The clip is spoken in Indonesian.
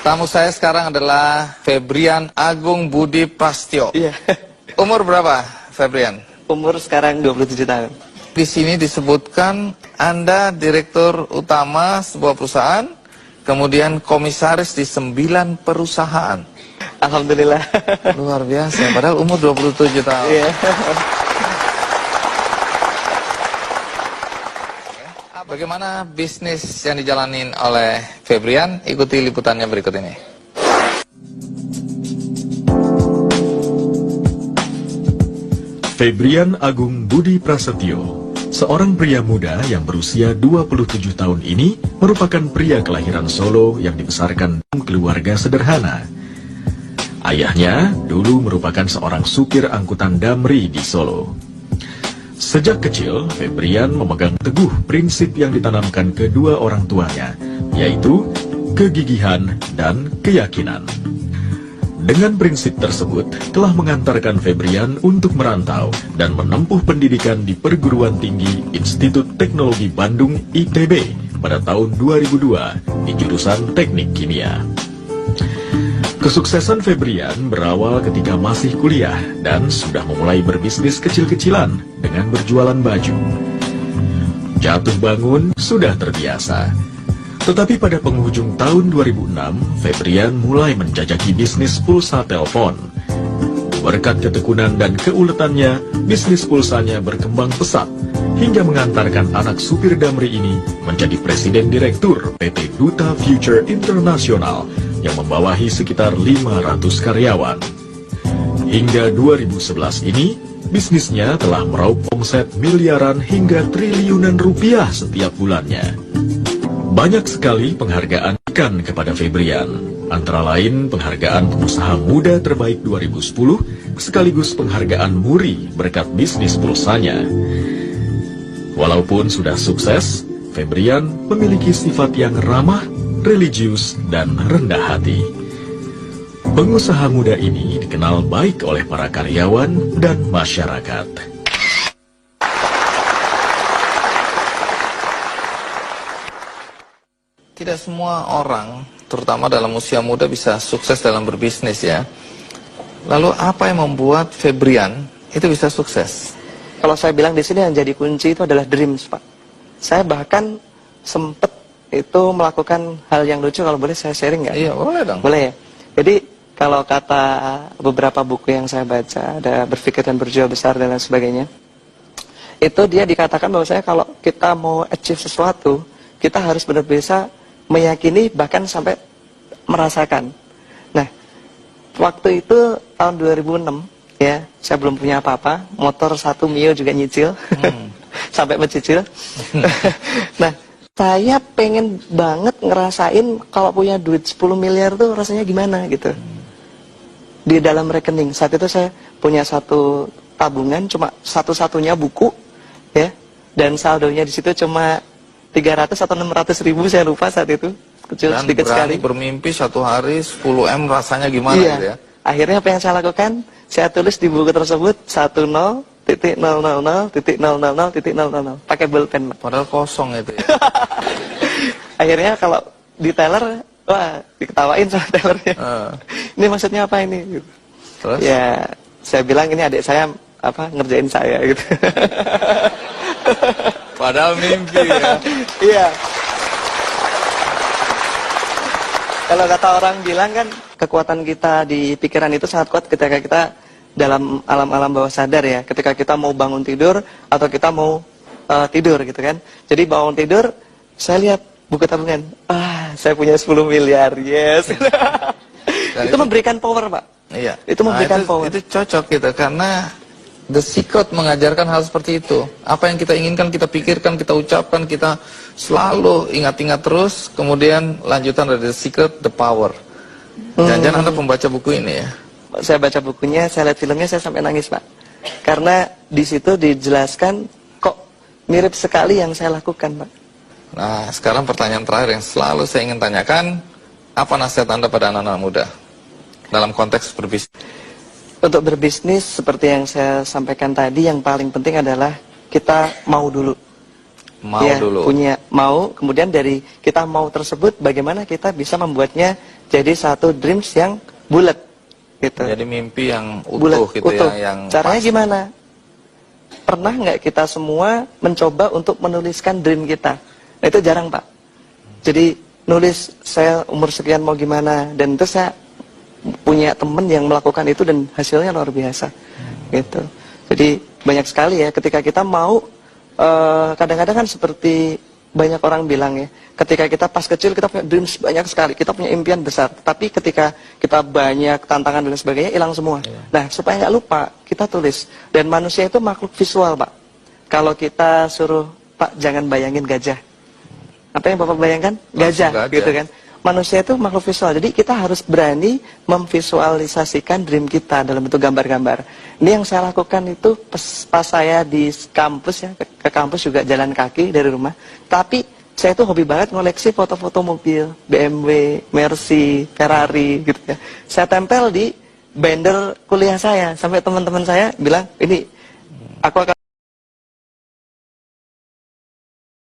Tamu saya sekarang adalah Febrian Agung Budi Prastyo. Iya. Umur berapa, Febrian? Umur sekarang 27 tahun. Di sini disebutkan Anda direktur utama sebuah perusahaan, kemudian komisaris di 9 perusahaan. Alhamdulillah. Luar biasa, padahal umur 27 tahun. Iya. Bagaimana bisnis yang dijalanin oleh Febrian? Ikuti liputannya berikut ini. Febrian Agung Budi Prasetyo, seorang pria muda yang berusia 27 tahun ini merupakan pria kelahiran Solo yang dibesarkan dalam keluarga sederhana. Ayahnya dulu merupakan seorang supir angkutan damri di Solo. Sejak kecil, Febrian memegang teguh prinsip yang ditanamkan kedua orang tuanya, yaitu kegigihan dan keyakinan. Dengan prinsip tersebut, telah mengantarkan Febrian untuk merantau dan menempuh pendidikan di Perguruan Tinggi Institut Teknologi Bandung ITB pada tahun 2002 di jurusan Teknik Kimia. Kesuksesan Febrian berawal ketika masih kuliah dan sudah memulai berbisnis kecil-kecilan dengan berjualan baju. Jatuh bangun sudah terbiasa. Tetapi pada penghujung tahun 2006, Febrian mulai menjajaki bisnis pulsa telepon. Berkat ketekunan dan keuletannya, bisnis pulsanya berkembang pesat hingga mengantarkan anak supir damri ini menjadi presiden direktur PT Duta Future International yang membawahi sekitar 500 karyawan. Hingga 2011 ini, bisnisnya telah meraup omset miliaran hingga triliunan rupiah setiap bulannya. Banyak sekali penghargaan kepada Febrian, antara lain penghargaan pengusaha muda terbaik 2010, sekaligus penghargaan Muri berkat bisnis pulsanya. Walaupun sudah sukses, Febrian memiliki sifat yang ramah, religius, dan rendah hati. Pengusaha muda ini dikenal baik oleh para karyawan dan masyarakat. Tidak semua orang, terutama dalam usia muda, bisa sukses dalam berbisnis ya. Lalu apa yang membuat Febrian itu bisa sukses? Kalau saya bilang di sini yang jadi kunci itu adalah dreams, Pak. Saya bahkan sempat itu melakukan hal yang lucu, kalau boleh saya sharing nggak? Iya, boleh dong. Boleh ya. Jadi kalau kata beberapa buku yang saya baca, ada Berpikir dan Berjiwa Besar dan lain sebagainya, itu dia dikatakan bahwasanya kalau kita mau achieve sesuatu, kita harus benar-benar bisa meyakini, bahkan sampai merasakan. Nah, waktu itu tahun 2006 ya, saya belum punya apa-apa, motor 1 Mio juga nyicil, sampai mencicil. Nah, saya pengen banget ngerasain kalau punya duit 10 miliar tuh rasanya gimana gitu. Di dalam rekening, saat itu saya punya satu tabungan, cuma satu-satunya buku, ya, dan saldonya di situ cuma 300 atau 600 ribu, saya lupa saat itu, kecil Dan sedikit sekali. Bermimpi satu hari 10 M rasanya gimana Iya. gitu ya? Akhirnya apa yang saya lakukan? Saya tulis di buku tersebut 10.000.000.000 pakai bolpen. Padahal kosong itu ya. Akhirnya kalau di teller, wah diketawain sama tellernya. Ini maksudnya apa ini? Terus? Ya saya bilang ini adik saya apa ngerjain saya gitu. Padahal mimpi ya. Iya. Kalau kata orang bilang kan, kekuatan kita di pikiran itu sangat kuat ketika kita dalam alam-alam bawah sadar ya. Ketika kita mau bangun tidur atau kita mau tidur gitu kan. Jadi bangun tidur, saya lihat buku tabungan. Saya punya 10 miliar, yes. Itu memberikan power, Pak. Iya. Itu memberikan power. Itu cocok gitu, karena The Secret mengajarkan hal seperti itu. Apa yang kita inginkan, kita pikirkan, kita ucapkan, kita selalu ingat-ingat terus. Kemudian lanjutan dari The Secret, The Power. Jangan-jangan Anda pembaca buku ini ya? Saya baca bukunya, saya lihat filmnya, saya sampai nangis, Pak. Karena di situ dijelaskan kok mirip sekali yang saya lakukan, Pak. Nah, sekarang pertanyaan terakhir yang selalu saya ingin tanyakan, apa nasihat Anda pada anak-anak muda dalam konteks berbisnis? Untuk berbisnis seperti yang saya sampaikan tadi, yang paling penting adalah kita mau dulu. Mau dulu. Punya mau, kemudian dari kita mau tersebut bagaimana kita bisa membuatnya jadi satu dreams yang bulat gitu. Jadi mimpi yang Bulat, utuh gitu utuh. ya, yang Caranya pas. gimana? Pernah nggak kita semua mencoba untuk menuliskan dream kita? Nah, itu jarang, Pak. Jadi nulis saya umur sekian mau gimana, dan itu saya punya temen yang melakukan itu dan hasilnya luar biasa gitu. Jadi banyak sekali ya ketika kita mau, kadang-kadang kan seperti banyak orang bilang ya, ketika kita pas kecil kita punya dreams banyak sekali, kita punya impian besar, tapi ketika kita banyak tantangan dan sebagainya hilang semua. Nah, supaya nggak lupa kita tulis. Dan manusia itu makhluk visual, Pak. Kalau kita suruh, Pak jangan bayangin gajah, apa yang Bapak bayangkan? Langsung Gajah gitu kan. Manusia itu makhluk visual, jadi kita harus berani memvisualisasikan dream kita dalam bentuk gambar-gambar. Ini yang saya lakukan itu pas saya di kampus ya, ke kampus juga jalan kaki dari rumah. Tapi saya tuh hobi banget ngoleksi foto-foto mobil, BMW, Mercy, Ferrari gitu ya. Saya tempel di binder kuliah saya, sampai teman-teman saya bilang, ini aku akan